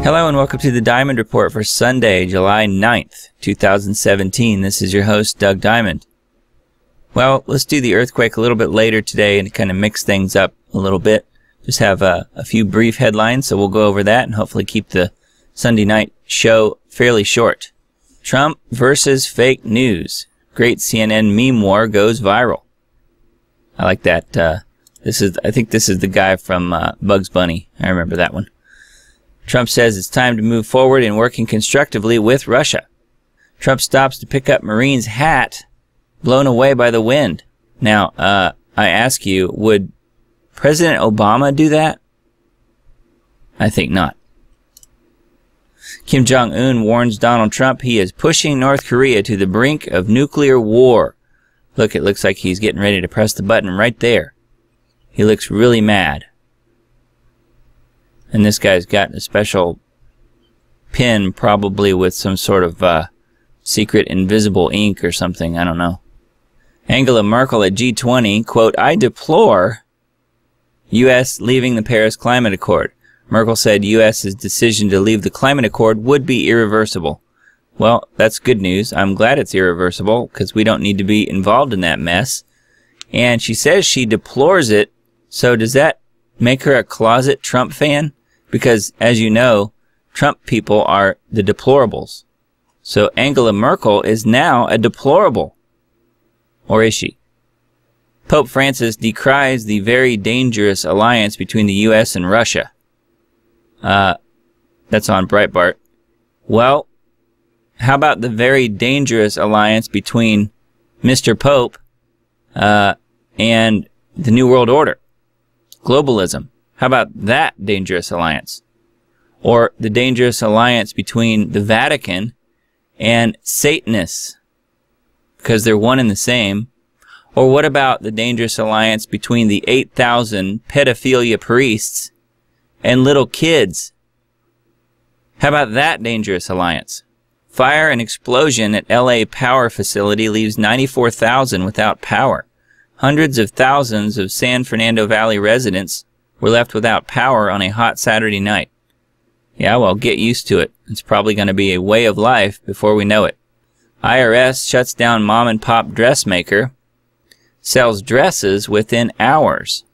Hello and welcome to the Diamond Report for Sunday, July 9th, 2017. This is your host, Doug Diamond. Well, let's do the earthquake a little bit later today and kind of mix things up a little bit. Just have a few brief headlines, so we'll go over that and hopefully keep the Sunday night show fairly short. Trump versus fake news. Great CNN meme war goes viral. I like that. I think this is the guy from Bugs Bunny. I remember that one. Trump says it's time to move forward in working constructively with Russia. Trump stops to pick up Marine's hat blown away by the wind. Now, I ask you, would President Obama do that? I think not. Kim Jong-un warns Donald Trump he is pushing North Korea to the brink of nuclear war. Look, it looks like he's getting ready to press the button right there. He looks really mad. And this guy's got a special pin, probably with some sort of secret invisible ink or something. I don't know. Angela Merkel at G20, quote, I deplore U.S. leaving the Paris Climate Accord. Merkel said U.S.'s decision to leave the climate accord would be irreversible. Well, that's good news. I'm glad it's irreversible because we don't need to be involved in that mess. And she says she deplores it. So does that make her a closet Trump fan? Because, as you know, Trump people are the deplorables. So Angela Merkel is now a deplorable. Or is she? Pope Francis decries the very dangerous alliance between the U.S. and Russia. That's on Breitbart. Well, how about the very dangerous alliance between Mr. Pope and the New World Order? Globalism. How about that dangerous alliance? Or the dangerous alliance between the Vatican and Satanists, because they're one and the same. Or what about the dangerous alliance between the 8,000 pedophilia priests and little kids? How about that dangerous alliance? Fire and explosion at LA power facility leaves 94,000 without power. Hundreds of thousands of San Fernando Valley residents were left without power on a hot Saturday night. Yeah, well, get used to it. It's probably going to be a way of life before we know it. IRS shuts down mom-and-pop dressmaker. Sells dresses within hours.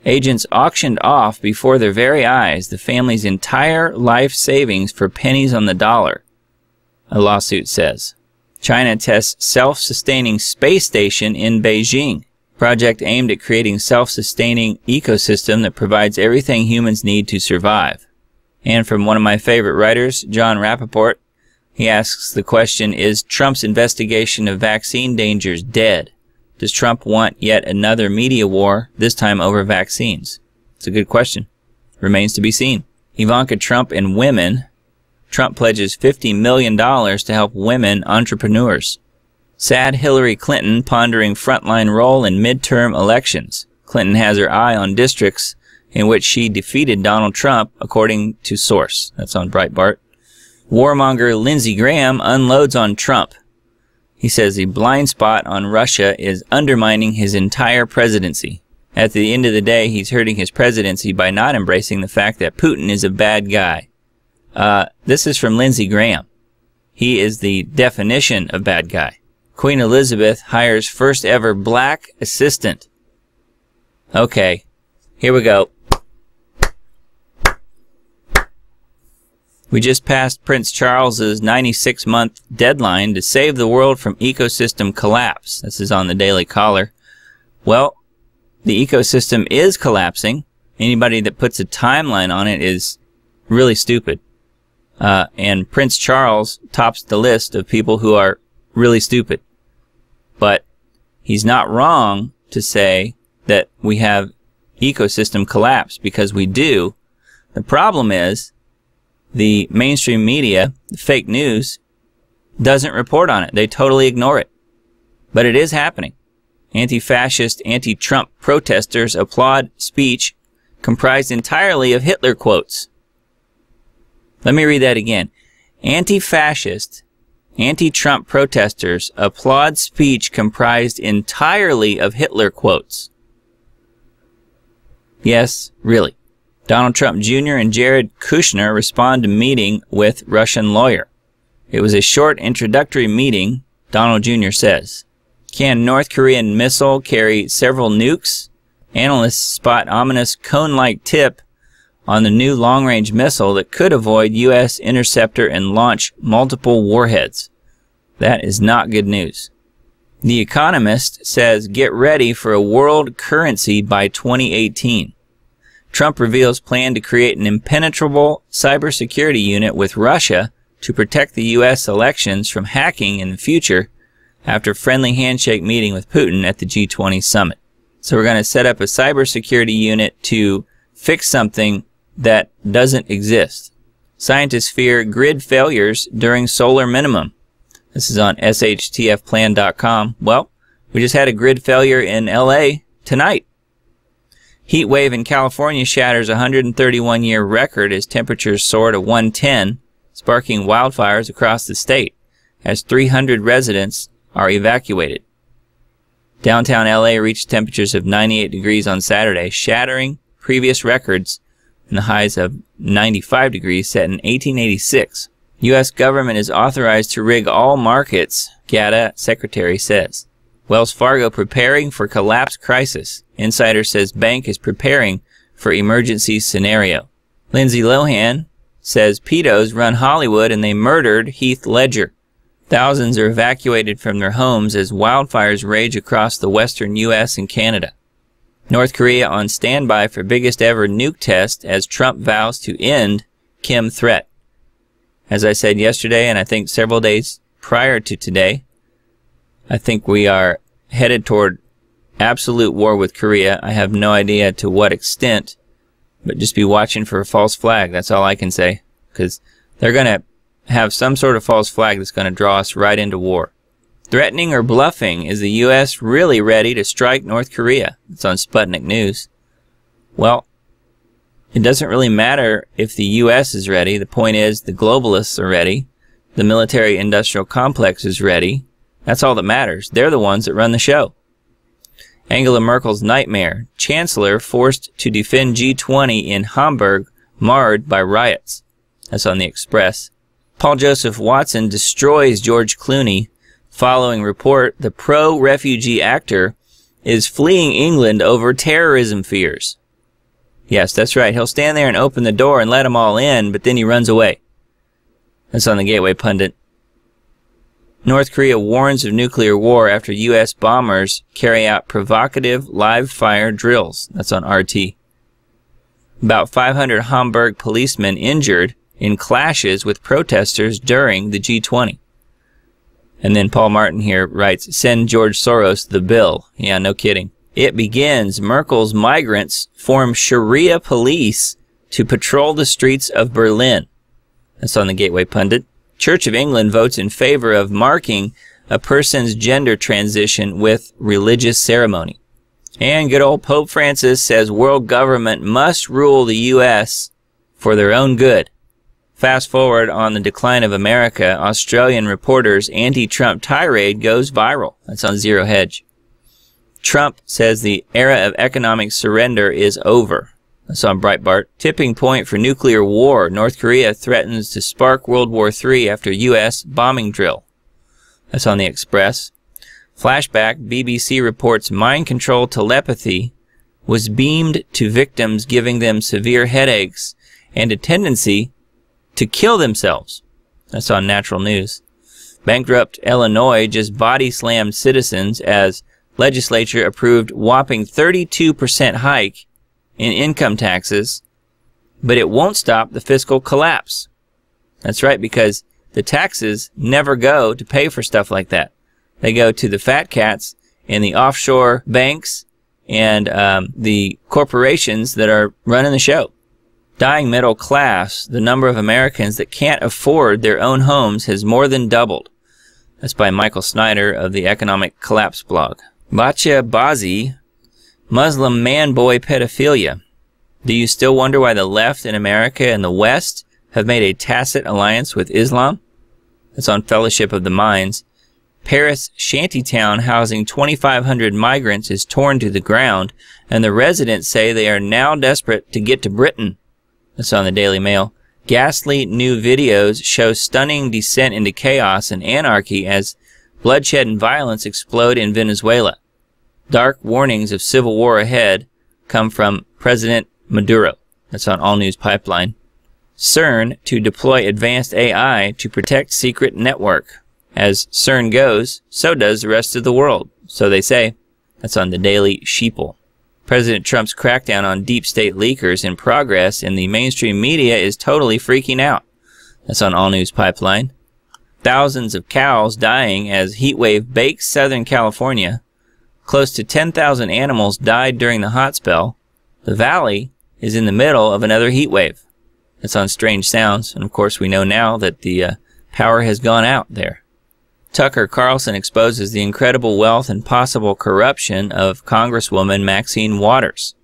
Agents auctioned off before their very eyes the family's entire life savings for pennies on the dollar, a lawsuit says. China tests self-sustaining space station in Beijing. Project aimed at creating self-sustaining ecosystem that provides everything humans need to survive. And from one of my favorite writers, John Rappaport, he asks the question, is Trump's investigation of vaccine dangers dead? Does Trump want yet another media war, this time over vaccines? It's a good question. Remains to be seen. Ivanka Trump and women. Trump pledges $50 million to help women entrepreneurs. Sad Hillary Clinton pondering frontline role in midterm elections. Clinton has her eye on districts in which she defeated Donald Trump, according to source. That's on Breitbart. Warmonger Lindsey unloads on Trump. He says the blind spot on Russia is undermining his entire presidency. At the end of the day, he's hurting his presidency by not embracing the fact that Putin is a bad guy. This is from Lindsey Graham. He is the definition of bad guy. Queen Elizabeth hires first ever black assistant. Okay, here we go. We just passed Prince Charles's 96-month deadline to save the world from ecosystem collapse. This is on the Daily Caller. Well, the ecosystem is collapsing. Anybody that puts a timeline on it is really stupid. And Prince Charles tops the list of people who are really stupid. But he's not wrong to say that we have ecosystem collapse, because we do. The problem is the mainstream media, the fake news, doesn't report on it. They totally ignore it. But it is happening. Anti-Fascist, anti-Trump protesters applaud speech comprised entirely of Hitler quotes. Let me read that again. Anti-Fascist, anti-Trump protesters applaud speech comprised entirely of Hitler quotes. Yes, really. Donald Trump Jr. and Jared Kushner respond to meeting with Russian lawyer. It was a short introductory meeting, Donald Jr. says. Can North Korean missile carry several nukes? Analysts spot ominous cone-like tip on the new long-range missile that could avoid U.S. interceptor and launch multiple warheads. That is not good news. The Economist says get ready for a world currency by 2018. Trump reveals plan to create an impenetrable cybersecurity unit with Russia to protect the U.S. elections from hacking in the future after friendly handshake meeting with Putin at the G20 summit. So we're going to set up a cybersecurity unit to fix something that doesn't exist. Scientists fear grid failures during solar minimum. This is on SHTFplan.com. Well, we just had a grid failure in LA tonight. Heatwave in California shatters a 131-year record as temperatures soar to 110, sparking wildfires across the state as 300 residents are evacuated. Downtown LA reached temperatures of 98 degrees on Saturday, shattering previous records and the highs of 95 degrees set in 1886. U.S. government is authorized to rig all markets, Gov't secretary says. Wells Fargo preparing for collapse crisis. Insider says bank is preparing for emergency scenario. Lindsay Lohan says Pedos run Hollywood and they murdered Heath Ledger. Thousands are evacuated from their homes as wildfires rage across the western U.S. and Canada. North Korea on standby for biggest ever nuke test as Trump vows to end Kim threat. As I said yesterday, and I think several days prior to today, I think we are headed toward absolute war with Korea. I have no idea to what extent, but just be watching for a false flag. That's all I can say, because they're going to have some sort of false flag that's going to draw us right into war. Threatening or bluffing? Is the U.S. really ready to strike North Korea? It's on Sputnik News. Well, it doesn't really matter if the U.S. is ready. The point is the globalists are ready. The military-industrial complex is ready. That's all that matters. They're the ones that run the show. Angela Merkel's nightmare. Chancellor forced to defend G20 in Hamburg, marred by riots. That's on the Express. Paul Joseph Watson destroys George Clooney. Following report, the pro-refugee actor is fleeing England over terrorism fears. Yes, that's right. He'll stand there and open the door and let them all in, but then he runs away. That's on the Gateway Pundit. North Korea warns of nuclear war after U.S. bombers carry out provocative live-fire drills. That's on RT. About 500 Hamburg policemen injured in clashes with protesters during the G20. And then Paul Martin here writes, send George Soros the bill. Yeah, no kidding. It begins. Merkel's migrants form Sharia police to patrol the streets of Berlin. That's on the Gateway Pundit. Church of England votes in favor of marking a person's gender transition with religious ceremony. And good old Pope Francis says world government must rule the U.S. for their own good. Fast forward on the decline of America, Australian reporters' anti-Trump tirade goes viral. That's on Zero Hedge. Trump says the era of economic surrender is over. That's on Breitbart. Tipping point for nuclear war. North Korea threatens to spark World War III after U.S. bombing drill. That's on the Express. Flashback. BBC reports mind control telepathy was beamed to victims, giving them severe headaches and a tendency to kill themselves. That's on Natural News. Bankrupt Illinois just body slammed citizens as legislature approved whopping 32% hike in income taxes, but it won't stop the fiscal collapse. That's right, because the taxes never go to pay for stuff like that. They go to the fat cats and the offshore banks and the corporations that are running the show. Dying middle class, the number of Americans that can't afford their own homes has more than doubled. That's by Michael Snyder of the Economic Collapse blog. Bacha Bazi, Muslim man-boy pedophilia. Do you still wonder why the left in America and the West have made a tacit alliance with Islam? That's on Fellowship of the Minds. Paris shantytown housing 2,500 migrants is torn to the ground, and the residents say they are now desperate to get to Britain. That's on the Daily Mail. Ghastly new videos show stunning descent into chaos and anarchy as bloodshed and violence explode in Venezuela. Dark warnings of civil war ahead come from President Maduro. That's on All News Pipeline. CERN to deploy advanced AI to protect secret network. As CERN goes, so does the rest of the world, so they say. That's on the Daily Sheeple. President Trump's crackdown on deep state leakers in progress, and the mainstream media is totally freaking out. That's on All News Pipeline. Thousands of cows dying as heatwave bakes Southern California. Close to 10,000 animals died during the hot spell. The valley is in the middle of another heatwave. That's on Strange Sounds, and of course we know now that the power has gone out there. Tucker Carlson exposes the incredible wealth and possible corruption of Congresswoman Maxine Waters.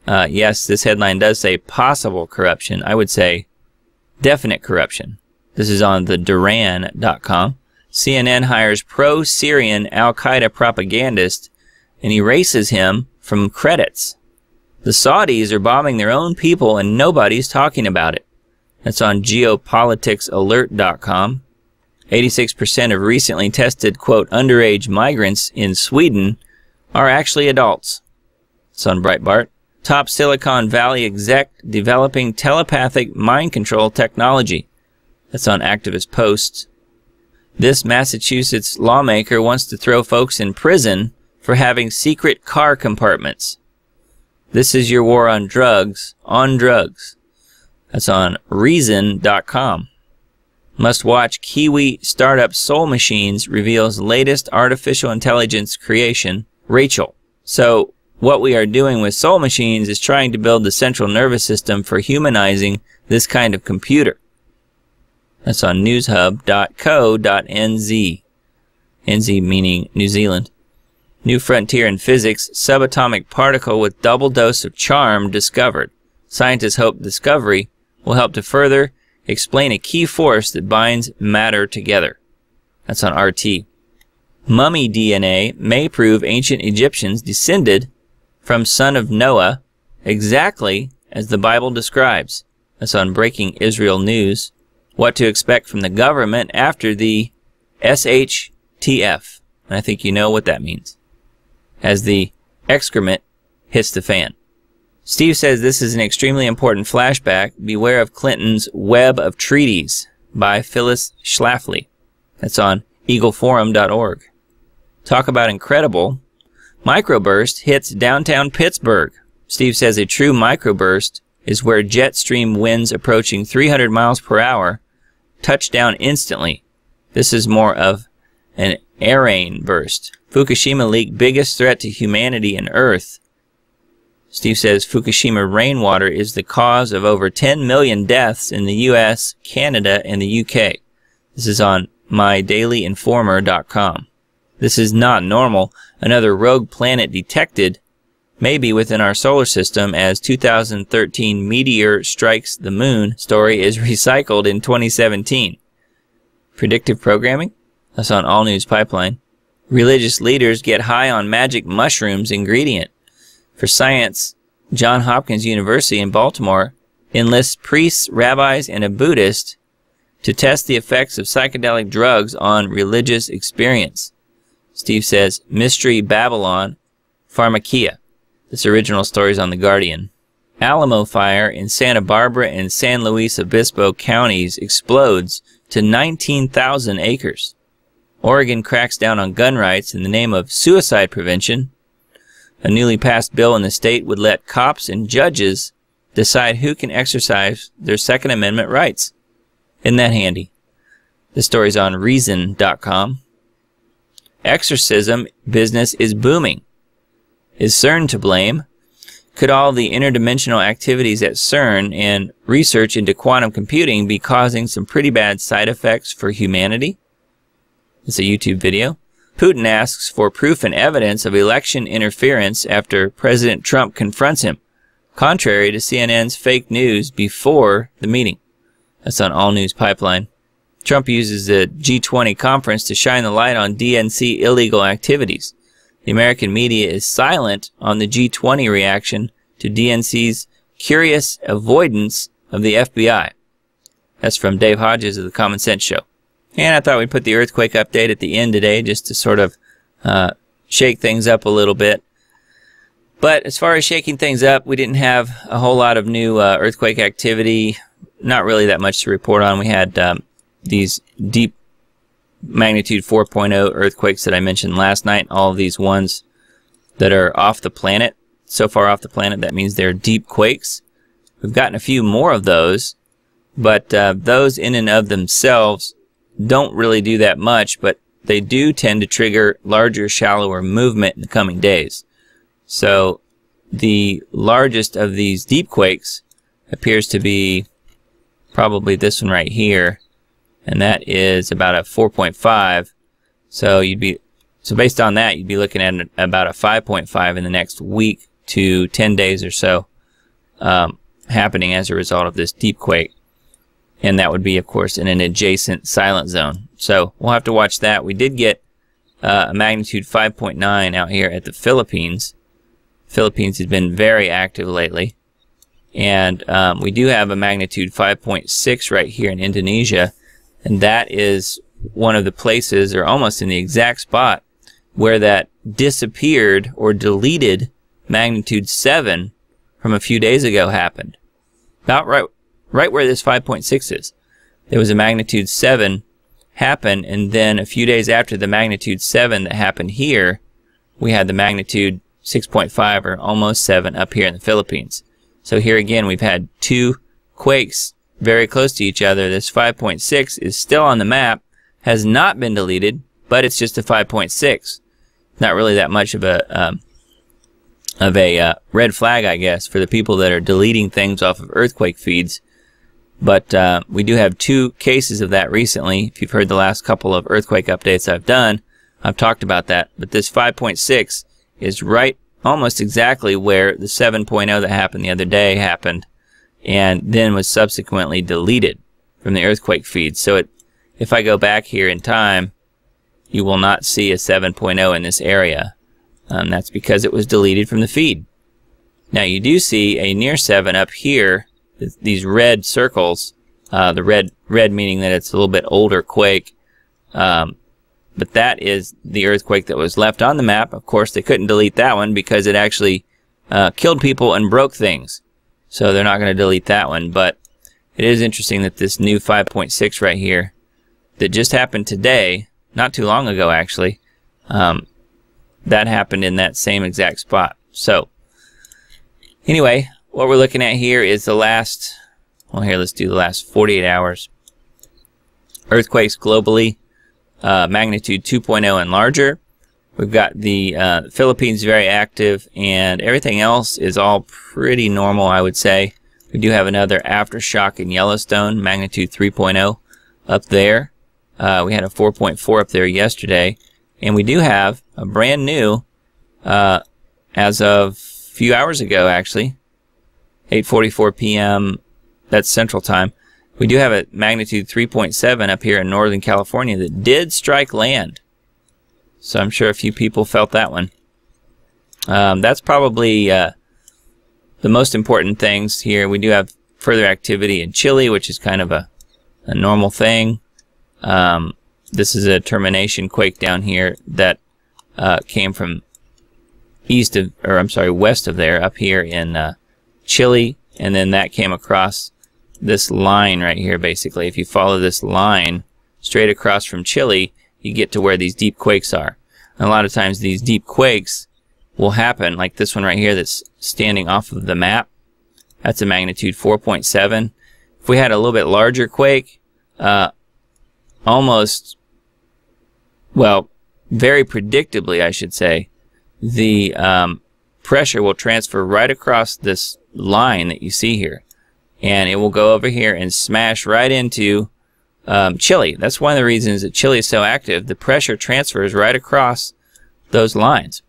Yes, this headline does say possible corruption. I would say definite corruption. This is on the Duran.com. CNN hires pro-Syrian al-Qaeda propagandist and erases him from credits. The Saudis are bombing their own people and nobody's talking about it. That's on geopoliticsalert.com. 86% of recently tested, quote, underage migrants in Sweden are actually adults. It's on Breitbart. Top Silicon Valley exec developing telepathic mind control technology. That's on Activist Post. This Massachusetts lawmaker wants to throw folks in prison for having secret car compartments. This is your war on drugs. On drugs. That's on Reason.com. Must-watch Kiwi startup Soul Machines reveals latest artificial intelligence creation, Rachel. So, what we are doing with Soul Machines is trying to build the central nervous system for humanizing this kind of computer. That's on newshub.co.nz. NZ meaning New Zealand. New frontier in physics, subatomic particle with double dose of charm discovered. Scientists hope discovery will help to further explain a key force that binds matter together. That's on RT. Mummy DNA may prove ancient Egyptians descended from son of Noah exactly as the Bible describes. That's on Breaking Israel News. What to expect from the government after the SHTF. And I think you know what that means. As the excrement hits the fan. Steve says this is an extremely important flashback. Beware of Clinton's Web of Treaties by Phyllis Schlafly. That's on eagleforum.org. Talk about incredible. Microburst hits downtown Pittsburgh. Steve says a true microburst is where jet stream winds approaching 300 miles per hour touch down instantly. This is more of an airane burst. Fukushima leak biggest threat to humanity and Earth. Steve says Fukushima rainwater is the cause of over 10 million deaths in the US, Canada, and the UK. This is on myDailyInformer.com. This is not normal. Another rogue planet detected, maybe within our solar system, as 2013 meteor strikes the moon story is recycled in 2017. Predictive programming? That's on All News Pipeline. Religious leaders get high on magic mushrooms ingredient. For science, Johns Hopkins University in Baltimore enlists priests, rabbis, and a Buddhist to test the effects of psychedelic drugs on religious experience. Steve says, Mystery Babylon, Pharmakia. This original story is on The Guardian. Alamo fire in Santa Barbara and San Luis Obispo counties explodes to 19,000 acres. Oregon cracks down on gun rights in the name of suicide prevention. A newly passed bill in the state would let cops and judges decide who can exercise their Second Amendment rights. Isn't that handy? This story's on Reason.com. Exorcism business is booming. Is CERN to blame? Could all the interdimensional activities at CERN and research into quantum computing be causing some pretty bad side effects for humanity? It's a YouTube video. Putin asks for proof and evidence of election interference after President Trump confronts him, contrary to CNN's fake news before the meeting. That's on All News Pipeline. Trump uses the G20 conference to shine the light on DNC illegal activities. The American media is silent on the G20 reaction to DNC's curious avoidance of the FBI. That's from Dave Hodges of the Common Sense Show. And I thought we'd put the earthquake update at the end today just to sort of shake things up a little bit. But as far as shaking things up, we didn't have a whole lot of new earthquake activity. Not really that much to report on. We had these deep magnitude 4.0 earthquakes that I mentioned last night. All of these ones that are off the planet, so far off the planet, that means they're deep quakes. We've gotten a few more of those, but those in and of themselves don't really do that much, but they do tend to trigger larger, shallower movement in the coming days. So the largest of these deep quakes appears to be probably this one right here, and that is about a 4.5. So based on that, you'd be looking at about a 5.5 in the next week to 10 days or so happening as a result of this deep quake. And that would be, of course, in an adjacent silent zone. So we'll have to watch that. We did get a magnitude 5.9 out here at the Philippines. Philippines has been very active lately. And we do have a magnitude 5.6 right here in Indonesia. And that is one of the places, or almost in the exact spot, where that disappeared or deleted magnitude 7 from a few days ago happened. About right where this 5.6 is. There was a magnitude 7 happen, and then a few days after the magnitude 7 that happened here, we had the magnitude 6.5 or almost 7 up here in the Philippines. So here again, we've had two quakes very close to each other. This 5.6 is still on the map, has not been deleted, but it's just a 5.6. Not really that much of a red flag, I guess, for the people that are deleting things off of earthquake feeds. But we do have two cases of that recently. If you've heard the last couple of earthquake updates I've done, I've talked about that. But this 5.6 is right almost exactly where the 7.0 that happened the other day happened, and then was subsequently deleted from the earthquake feed. So if I go back here in time, you will not see a 7.0 in this area. That's because it was deleted from the feed. Now you do see a near 7 up here, these red circles, the red meaning that it's a little bit older quake, but that is the earthquake that was left on the map. Of course, they couldn't delete that one because it actually killed people and broke things, so they're not going to delete that one. But it is interesting that this new 5.6 right here that just happened today, not too long ago actually, that happened in that same exact spot. So anyway, what we're looking at here is the last, well, here, let's do the last 48 hours. Earthquakes globally, magnitude 2.0 and larger. We've got the Philippines very active, and everything else is all pretty normal, I would say. We do have another aftershock in Yellowstone, magnitude 3.0 up there. We had a 4.4 up there yesterday. And we do have a brand new, as of a few hours ago actually, 8:44 p.m. that's Central Time. We do have a magnitude 3.7 up here in Northern California that did strike land. So I'm sure a few people felt that one. That's probably the most important things here. We do have further activity in Chile, which is kind of a normal thing. This is a termination quake down here that came from west of there, up here in Chile, and then that came across this line right here. Basically, if you follow this line straight across from Chile, you get to where these deep quakes are. And a lot of times these deep quakes will happen, like this one right here that's standing off of the map. That's a magnitude 4.7. If we had a little bit larger quake, almost, well, very predictably, I should say, the pressure will transfer right across this line that you see here, and it will go over here and smash right into Chile. That's one of the reasons that Chile is so active. The pressure transfers right across those lines.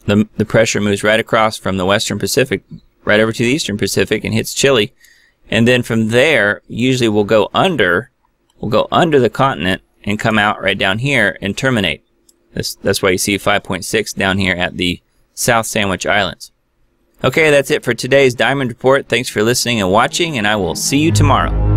The pressure moves right across from the Western Pacific right over to the Eastern Pacific and hits Chile, and then from there usually will go under will go under the continent and come out right down here and terminate. That's why you see 5.6 down here at the South Sandwich Islands. Okay, that's it for today's Diamond Report. Thanks for listening and watching, and I will see you tomorrow.